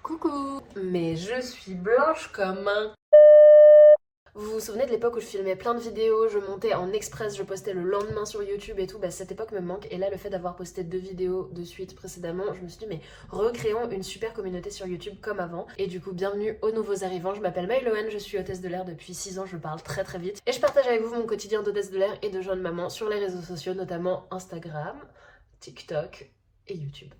Coucou. Mais je suis blanche comme un... Vous vous souvenez de l'époque où je filmais plein de vidéos, je montais en express, je postais le lendemain sur YouTube et tout, bah cette époque me manque. Et là, le fait d'avoir posté 2 vidéos de suite précédemment, je me suis dit mais recréons une super communauté sur YouTube comme avant. Et du coup, bienvenue aux nouveaux arrivants, je m'appelle Maïloane, je suis hôtesse de l'air depuis 6 ans, je parle très très vite. Et je partage avec vous mon quotidien d'hôtesse de l'air et de jeune maman sur les réseaux sociaux, notamment Instagram, TikTok et YouTube.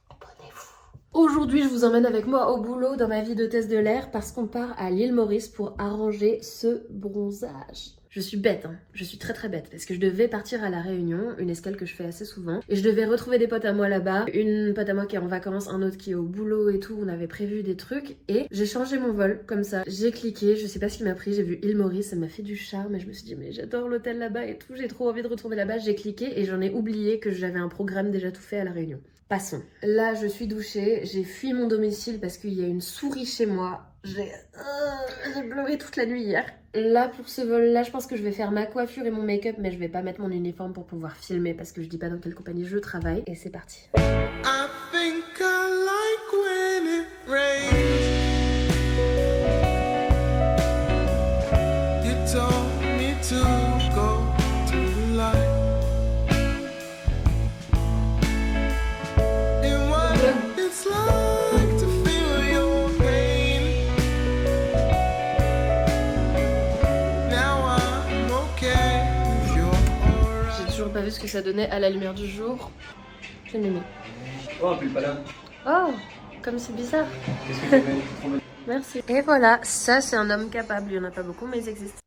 Abonnez-vous. Aujourd'hui, je vous emmène avec moi au boulot dans ma vie d'hôtesse de l'air parce qu'on part à l'île Maurice pour arranger ce bronzage. Je suis bête, hein. Je suis très très bête parce que je devais partir à La Réunion, une escale que je fais assez souvent, et je devais retrouver des potes à moi là-bas, une pote à moi qui est en vacances, un autre qui est au boulot et tout, on avait prévu des trucs, et j'ai changé mon vol comme ça. J'ai cliqué, je sais pas ce qui m'a pris, j'ai vu île Maurice, ça m'a fait du charme et je me suis dit mais j'adore l'hôtel là-bas et tout, j'ai trop envie de retourner là-bas, j'ai cliqué et j'en ai oublié que j'avais un programme déjà tout fait à La Réunion. Passons. Là, je suis douchée, j'ai fui mon domicile parce qu'il y a une souris chez moi. J'ai pleuré toute la nuit hier. Là, pour ce vol-là, je pense que je vais faire ma coiffure et mon make-up, mais je vais pas mettre mon uniforme pour pouvoir filmer parce que je dis pas dans quelle compagnie je travaille. Et c'est parti. I think I like when it rains. You told me to go to the light. Pas vu ce que ça donnait à la lumière du jour. J'ai mis. Oh, un pull pas là. Oh, comme c'est bizarre. Qu'est-ce que tu fais? Merci. Et voilà, ça c'est un homme capable. Il n'y en a pas beaucoup, mais ils existent.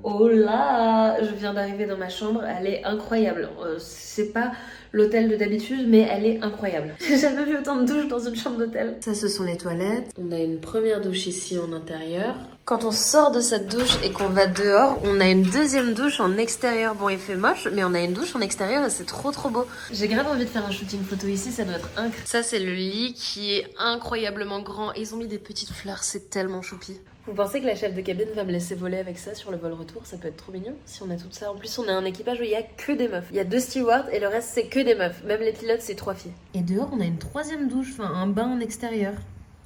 Oh là, je viens d'arriver dans ma chambre, elle est incroyable. C'est pas l'hôtel de d'habitude, mais elle est incroyable. J'ai jamais vu autant de douches dans une chambre d'hôtel. Ça, ce sont les toilettes. On a une première douche ici en intérieur. Quand on sort de cette douche et qu'on va dehors, on a une deuxième douche en extérieur. Bon, il fait moche, mais on a une douche en extérieur et c'est trop trop beau. J'ai grave envie de faire un shooting photo ici, ça doit être incroyable. Ça, c'est le lit qui est incroyablement grand. Et ils ont mis des petites fleurs, c'est tellement choupi. Vous pensez que la chef de cabine va me laisser voler avec ça sur le vol retour? Ça peut être trop mignon si on a tout ça. En plus, on a un équipage où il y a que des meufs. Il y a 2 stewards et le reste, c'est que des meufs. Même les pilotes, c'est 3 filles. Et dehors, on a une troisième douche, enfin un bain en extérieur.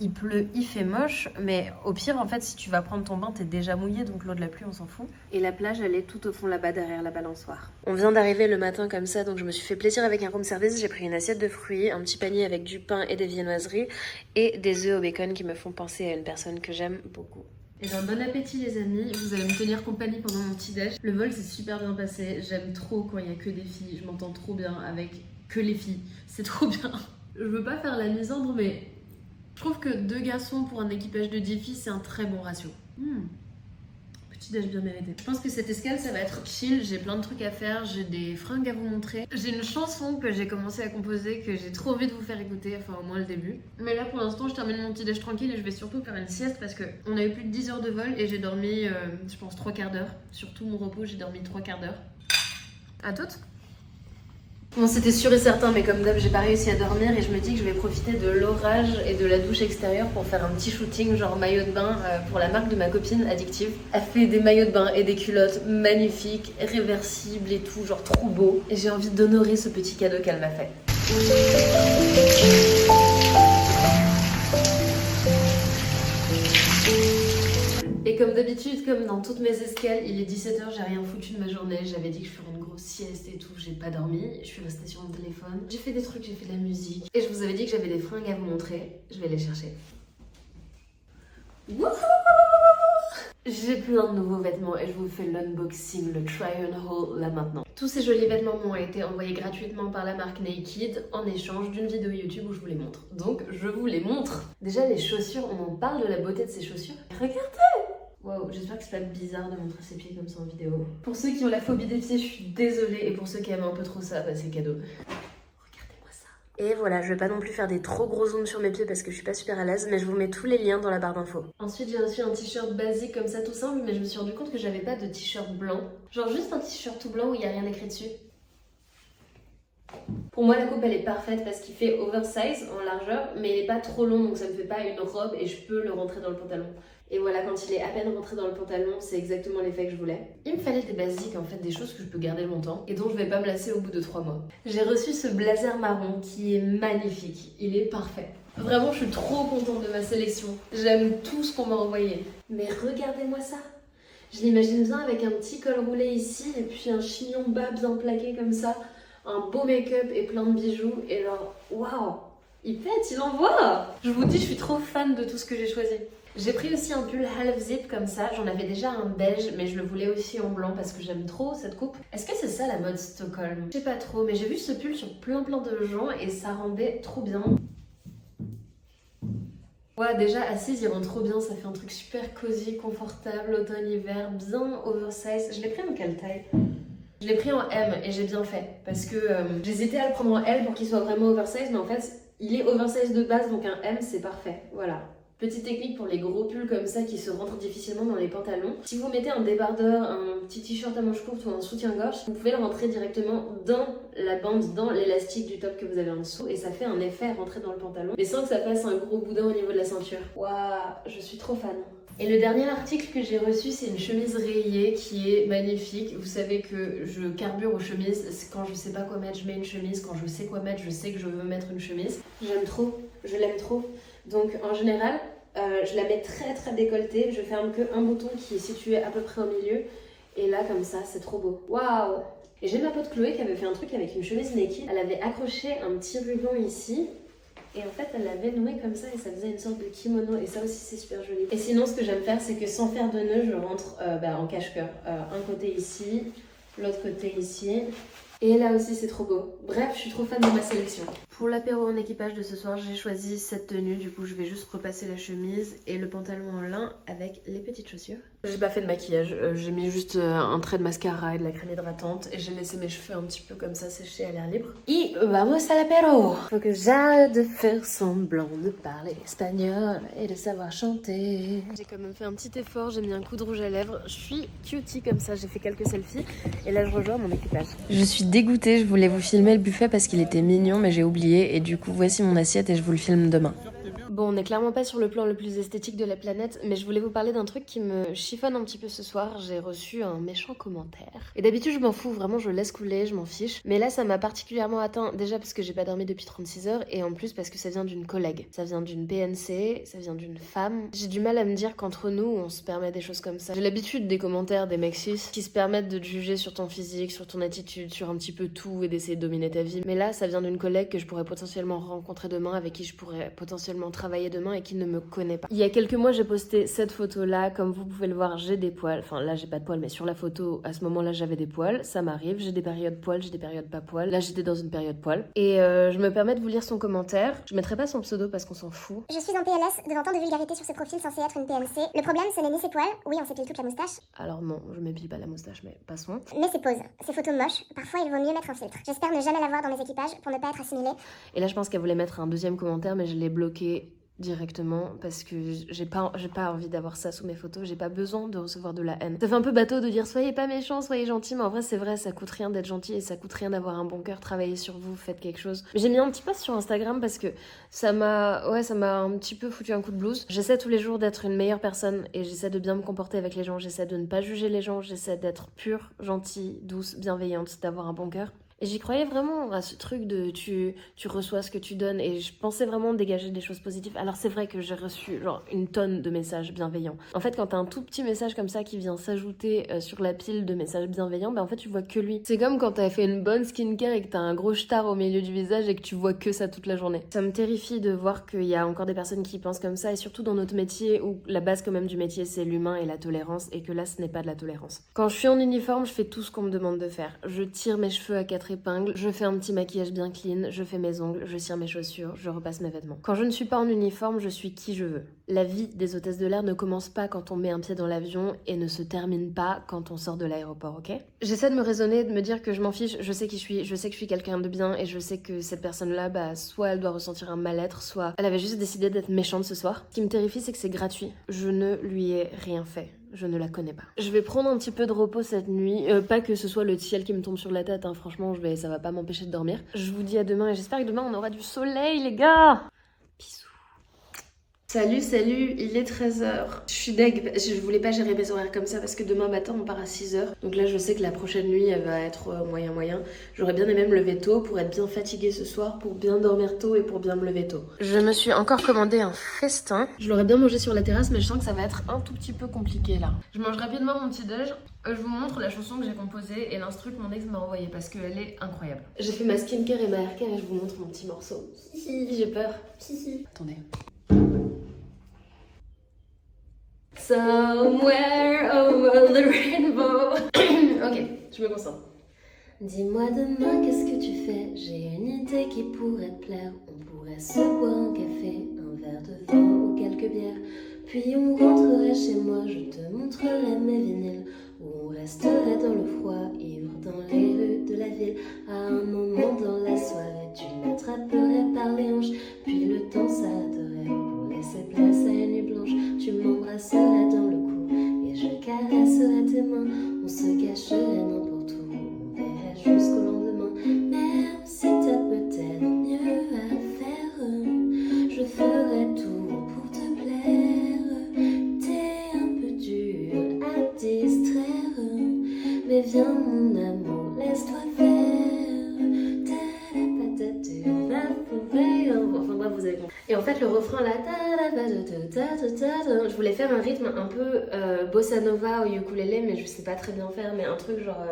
Il pleut, il fait moche, mais au pire, en fait, si tu vas prendre ton bain, t'es déjà mouillé, donc l'eau de la pluie, on s'en fout. Et la plage, elle est tout au fond là-bas, derrière la balançoire. On vient d'arriver le matin comme ça, donc je me suis fait plaisir avec un room service. J'ai pris une assiette de fruits, un petit panier avec du pain et des viennoiseries, et des œufs au bacon qui me font penser à une personne que j'aime beaucoup. Et bien, bon appétit les amis, vous allez me tenir compagnie pendant mon petit déj. Le vol s'est super bien passé, j'aime trop quand il n'y a que des filles, je m'entends trop bien avec que les filles, c'est trop bien. Je veux pas faire la misandre, mais je trouve que 2 garçons pour un équipage de 10 filles, c'est un très bon ratio. Petit déj bien mérité. Je pense que cette escale, ça va être chill, j'ai plein de trucs à faire, j'ai des fringues à vous montrer. J'ai une chanson que j'ai commencé à composer, que j'ai trop envie de vous faire écouter, enfin au moins le début. Mais là pour l'instant, je termine mon petit déj tranquille et je vais surtout faire une sieste parce que on a eu plus de 10 heures de vol et j'ai dormi, je pense, 3 quarts d'heure. Sur tout mon repos, j'ai dormi 3 quarts d'heure. À toutes. Bon, c'était sûr et certain, mais comme d'hab, j'ai pas réussi à dormir et je me dis que je vais profiter de l'orage et de la douche extérieure pour faire un petit shooting, genre maillot de bain, pour la marque de ma copine Addictive. Elle fait des maillots de bain et des culottes magnifiques, réversibles et tout, genre trop beau. Et j'ai envie d'honorer ce petit cadeau qu'elle m'a fait. Et comme d'habitude, comme dans toutes mes escales, il est 17 h, j'ai rien foutu de ma journée. J'avais dit que je ferais une grosse sieste et tout, j'ai pas dormi. Je suis restée sur mon téléphone. J'ai fait des trucs, j'ai fait de la musique. Et je vous avais dit que j'avais des fringues à vous montrer. Je vais les chercher. Wouhou! J'ai plein de nouveaux vêtements et je vous fais l'unboxing, le try on haul là maintenant. Tous ces jolis vêtements m'ont été envoyés gratuitement par la marque Naked en échange d'une vidéo YouTube où je vous les montre. Donc je vous les montre. Déjà les chaussures, on en parle de la beauté de ces chaussures. Regardez! Waouh, j'espère que c'est pas bizarre de montrer ses pieds comme ça en vidéo. Pour ceux qui ont la phobie des pieds, je suis désolée. Et pour ceux qui aiment un peu trop ça, bah c'est cadeau. Regardez-moi ça. Et voilà, je vais pas non plus faire des trop gros zooms sur mes pieds parce que je suis pas super à l'aise, mais je vous mets tous les liens dans la barre d'infos. Ensuite, j'ai reçu un t-shirt basique comme ça tout simple, mais je me suis rendu compte que j'avais pas de t-shirt blanc. Genre juste un t-shirt tout blanc où il y a rien écrit dessus. Pour moi la coupe elle est parfaite parce qu'il fait oversize en largeur mais il est pas trop long donc ça me fait pas une robe et je peux le rentrer dans le pantalon. Et voilà, quand il est à peine rentré dans le pantalon, c'est exactement l'effet que je voulais. Il me fallait des basiques en fait, des choses que je peux garder longtemps et dont je vais pas me lasser au bout de 3 mois. J'ai reçu ce blazer marron qui est magnifique, il est parfait. Vraiment je suis trop contente de ma sélection, j'aime tout ce qu'on m'a envoyé. Mais regardez-moi ça. Je l'imagine bien avec un petit col roulé ici et puis un chignon bas bien plaqué comme ça, un beau make-up et plein de bijoux et genre waouh, il pète, il envoie. Je vous dis, je suis trop fan de tout ce que j'ai choisi. J'ai pris aussi un pull half zip comme ça, j'en avais déjà un beige mais je le voulais aussi en blanc parce que j'aime trop cette coupe. Est-ce que c'est ça la mode Stockholm? Je sais pas trop mais j'ai vu ce pull sur plein de gens et ça rendait trop bien. Ouais, déjà assise il rend trop bien, ça fait un truc super cosy, confortable, automne-hiver, bien oversize. Je l'ai pris en quelle taille? Je l'ai pris en M et j'ai bien fait parce que j'hésitais à le prendre en L pour qu'il soit vraiment oversize mais en fait il est oversize de base donc un M c'est parfait, voilà. Petite technique pour les gros pulls comme ça qui se rentrent difficilement dans les pantalons. Si vous mettez un débardeur, un petit t-shirt à manches courtes ou un soutien-gorge, vous pouvez le rentrer directement dans la bande, dans l'élastique du top que vous avez en dessous et ça fait un effet rentré dans le pantalon mais sans que ça fasse un gros boudin au niveau de la ceinture. Waouh, je suis trop fan. Et le dernier article que j'ai reçu, c'est une chemise rayée qui est magnifique. Vous savez que je carbure aux chemises. Quand je sais pas quoi mettre, je mets une chemise. Quand je sais quoi mettre, je sais que je veux mettre une chemise. J'aime trop, je l'aime trop. Donc en général, je la mets très décolletée. Je ferme que un bouton qui est situé à peu près au milieu. Et là, comme ça, c'est trop beau. Waouh! Et j'ai ma pote Chloé qui avait fait un truc avec une chemise naked. Elle avait accroché un petit ruban ici. Et en fait, elle l'avait noué comme ça et ça faisait une sorte de kimono. Et ça aussi, c'est super joli. Et sinon, ce que j'aime faire, c'est que sans faire de nœud, je rentre en cache-cœur. Un côté ici, l'autre côté ici. Et là aussi, c'est trop beau. Bref, je suis trop fan de ma sélection. Pour l'apéro en équipage de ce soir, j'ai choisi cette tenue. Du coup, je vais juste repasser la chemise et le pantalon en lin avec les petites chaussures. J'ai pas fait de maquillage. J'ai mis juste un trait de mascara et de la crème hydratante. Et j'ai laissé mes cheveux un petit peu comme ça sécher à l'air libre. Et vamos à l'apéro. Faut que j'arrête de faire semblant de parler espagnol et de savoir chanter. J'ai quand même fait un petit effort. J'ai mis un coup de rouge à lèvres. Je suis cutie comme ça. J'ai fait quelques selfies. Et là, je rejoins mon équipage. Je suis dégoûtée. Je voulais vous filmer le buffet parce qu'il était mignon, mais j'ai oublié. Et du coup, voici mon assiette et je vous le filme demain. Bon, on n'est clairement pas sur le plan le plus esthétique de la planète, mais je voulais vous parler d'un truc qui me chiffonne un petit peu ce soir. J'ai reçu un méchant commentaire. Et d'habitude, je m'en fous, vraiment, je laisse couler, je m'en fiche. Mais là, ça m'a particulièrement atteint, déjà parce que j'ai pas dormi depuis 36 heures, et en plus parce que ça vient d'une collègue. Ça vient d'une PNC, ça vient d'une femme. J'ai du mal à me dire qu'entre nous, on se permet des choses comme ça. J'ai l'habitude des commentaires des mecs cis qui se permettent de te juger sur ton physique, sur ton attitude, sur un petit peu tout et d'essayer de dominer ta vie. Mais là, ça vient d'une collègue que je pourrais potentiellement rencontrer demain, avec qui je pourrais potentiellement travailler demain et qui ne me connaît pas. Il y a quelques mois, j'ai posté cette photo-là. Comme vous pouvez le voir, j'ai des poils. Enfin, là, j'ai pas de poils, mais sur la photo, à ce moment-là, j'avais des poils. Ça m'arrive. J'ai des périodes poils, j'ai des périodes pas poils. Là, j'étais dans une période poils. Et je me permets de vous lire son commentaire. Je mettrai pas son pseudo parce qu'on s'en fout. Je suis en PLS devant tant de vulgarité sur ce profil censé être une PNC. Le problème, ce n'est ni ses poils. Oui, on s'épile toute la moustache. Alors non, je m'épile pas la moustache, mais passons. Mais ses poses, ses photos moches. Parfois, il vaut mieux mettre un filtre. J'espère ne jamais l'avoir dans mes équipages pour ne pas être assimilée. Et là, je pense qu'elle voulait mettre un deuxième commentaire, mais je l'ai bloqué directement parce que j'ai pas envie d'avoir ça sous mes photos, j'ai pas besoin de recevoir de la haine. Ça fait un peu bateau de dire soyez pas méchants, soyez gentils, mais en vrai c'est vrai, ça coûte rien d'être gentil et ça coûte rien d'avoir un bon cœur, travaillez sur vous, faites quelque chose. J'ai mis un petit post sur Instagram parce que ça m'a un petit peu foutu un coup de blues. J'essaie tous les jours d'être une meilleure personne et j'essaie de bien me comporter avec les gens, j'essaie de ne pas juger les gens, j'essaie d'être pure, gentille, douce, bienveillante, d'avoir un bon cœur. Et j'y croyais vraiment à ce truc de tu reçois ce que tu donnes et je pensais vraiment dégager des choses positives. Alors c'est vrai que j'ai reçu genre une tonne de messages bienveillants. En fait quand t'as un tout petit message comme ça qui vient s'ajouter sur la pile de messages bienveillants, ben en fait tu vois que lui. C'est comme quand t'as fait une bonne skincare et que t'as un gros star au milieu du visage et que tu vois que ça toute la journée. Ça me terrifie de voir qu'il y a encore des personnes qui pensent comme ça et surtout dans notre métier où la base quand même du métier c'est l'humain et la tolérance et que là ce n'est pas de la tolérance. Quand je suis en uniforme, je fais tout ce qu'on me demande de faire. Je tire mes cheveux à 4 épingles, je fais un petit maquillage bien clean, je fais mes ongles, je cire mes chaussures, je repasse mes vêtements. Quand je ne suis pas en uniforme, je suis qui je veux. La vie des hôtesses de l'air ne commence pas quand on met un pied dans l'avion et ne se termine pas quand on sort de l'aéroport, ok? J'essaie de me raisonner, de me dire que je m'en fiche, je sais qui je suis, je sais que je suis quelqu'un de bien et je sais que cette personne-là, bah, soit elle doit ressentir un mal-être, soit elle avait juste décidé d'être méchante ce soir. Ce qui me terrifie, c'est que c'est gratuit. Je ne lui ai rien fait. Je ne la connais pas. Je vais prendre un petit peu de repos cette nuit. Pas que ce soit le ciel qui me tombe sur la tête, hein. Franchement, ça va pas m'empêcher de dormir. Je vous dis à demain et j'espère que demain on aura du soleil, les gars! Bisous. Salut, il est 13h. Je suis deg, je voulais pas gérer mes horaires comme ça parce que demain matin on part à 6h. Donc là je sais que la prochaine nuit elle va être moyen. J'aurais bien aimé me lever tôt pour être bien fatiguée ce soir, pour bien dormir tôt et pour bien me lever tôt. Je me suis encore commandé un festin. Je l'aurais bien mangé sur la terrasse mais je sens que ça va être un tout petit peu compliqué là. Je mange rapidement mon petit déj. Je vous montre la chanson que j'ai composée et l'instru que mon ex m'a envoyé parce qu'elle est incroyable. J'ai fait ma skincare et ma haircare et je vous montre mon petit morceau. J'ai peur. Attendez. Somewhere over the rainbow. Ok, je me concentre. Dis-moi demain qu'est-ce que tu fais? J'ai une idée qui pourrait te plaire. On pourrait se boire un café, un verre de vin ou quelques bières. Puis on rentrerait chez moi, je te montrerai mes vinyles. Ou on resterait dans le froid, ivre dans les rues de la ville. À un moment dans la soirée, tu m'attraperais par les hanches. Puis le temps s'arrêterait pour laisser place à une nuit blanche. Tu m'embrasserais dans le cou et je caresserais tes mains. On se cacherait n'importe où, on verrait jusqu'au lendemain. Même si t'as peut-être mieux à faire, je ferais tout pour te plaire. T'es un peu dur à distraire, mais viens mon amour, laisse-toi faire. Enfin bref, vous avez compris. Et en fait le refrain là, je voulais faire un rythme un peu bossa nova au ukulélé, mais je sais pas très bien faire, mais un truc genre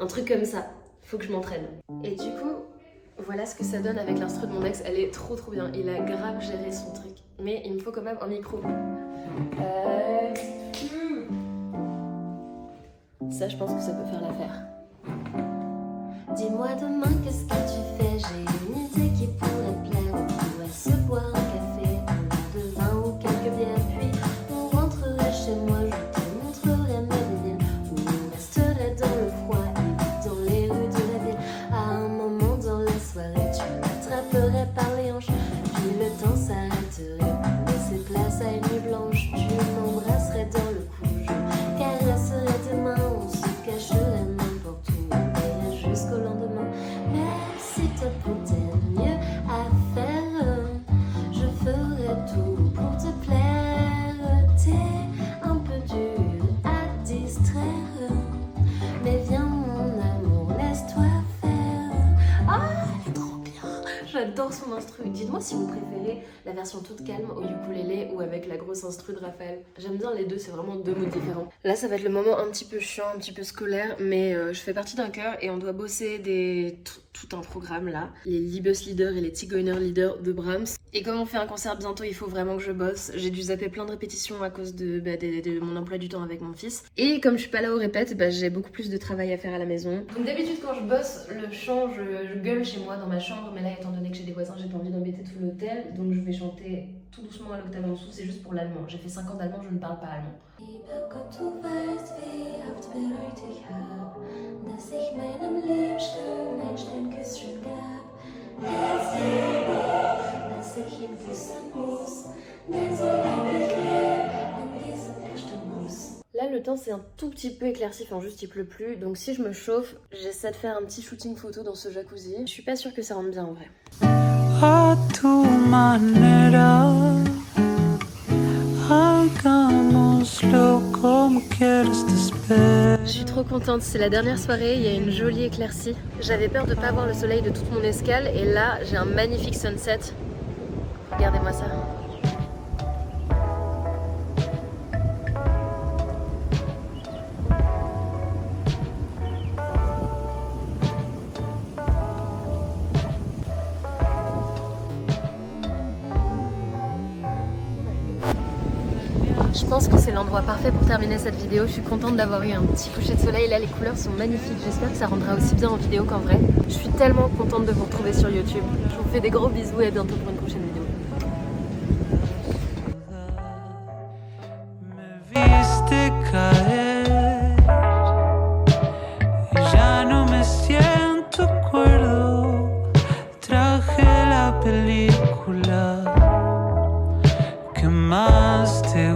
un truc comme ça. Faut que je m'entraîne. Et du coup, voilà ce que ça donne avec l'instru de mon ex. Elle est trop bien. Il a grave géré son truc. Mais il me faut quand même un micro. Ça, je pense que ça peut faire l'affaire. Dis-moi demain, qu'est-ce que tu fais? J'ai une idée qui pourrait te plaire. On pourrait se boire un café, un verre de vin ou quelques bières. Puis on rentrerait chez moi, je te montrerai mes vinyles. Ou on resterait dans le froid, dans les rues de la ville. À un moment dans la soirée, tu m'attraperais par les hanches. Puis le temps s'arrêterait pour laisser place à une nuit blanche. Tu m'embrasserais dans le cou, je caresserais tes mains. On se cacherait n'importe où, on verrait jusqu'au lendemain. Même si t'as peut-être mieux à faire, je ferai tout pour te plaire. T'es un peu dur à distraire, mais viens mon amour, laisse-toi faire. Ah, elle est trop bien. J'adore son instru. Dites-moi si vous préférez la version toute calme au ukulélé ou avec la grosse instru de Raphaël. J'aime bien les deux, c'est vraiment deux moods différents. Là, ça va être le moment un petit peu chiant, un petit peu scolaire, mais je fais partie d'un chœur et on doit bosser tout un programme là. Les Liebeslieder et les Zigeunerlieder de Brahms. Et comme on fait un concert bientôt, il faut vraiment que je bosse. J'ai dû zapper plein de répétitions à cause de mon emploi du temps avec mon fils. Et comme je suis pas là aux répètes, j'ai beaucoup plus de travail à faire à la maison. Donc d'habitude quand je bosse le chant, je gueule chez moi dans ma chambre, mais là étant donné que j'ai des voisins, j'ai pas envie d'embêter tout l'hôtel, donc je vais chanter tout doucement à l'octave en dessous, c'est juste pour l'allemand. J'ai fait 5 ans d'allemand, je ne parle pas allemand. Lieber Gott, du weißt, wie oft bereut ich hab, dass ich meinem Liebsten ein Steinküsschen gab. Jetzt liebe, dass ich ihn küssen muss, denn so lange ich lebe, an diesem Verstand muss. Là, le temps c'est un tout petit peu éclairci, enfin juste il pleut plus, donc si je me chauffe, j'essaie de faire un petit shooting photo dans ce jacuzzi. Je suis pas sûre que ça rentre bien en vrai. A tu manera, hagámoslo como quieres después. Je suis trop contente, c'est la dernière soirée, il y a une jolie éclaircie. J'avais peur de pas voir le soleil de toute mon escale et là j'ai un magnifique sunset. Regardez-moi ça. Je pense que c'est l'endroit parfait pour terminer cette vidéo. Je suis contente d'avoir eu un petit coucher de soleil. Là, les couleurs sont magnifiques. J'espère que ça rendra aussi bien en vidéo qu'en vrai. Je suis tellement contente de vous retrouver sur YouTube. Je vous fais des gros bisous et à bientôt pour une prochaine vidéo. Película que más te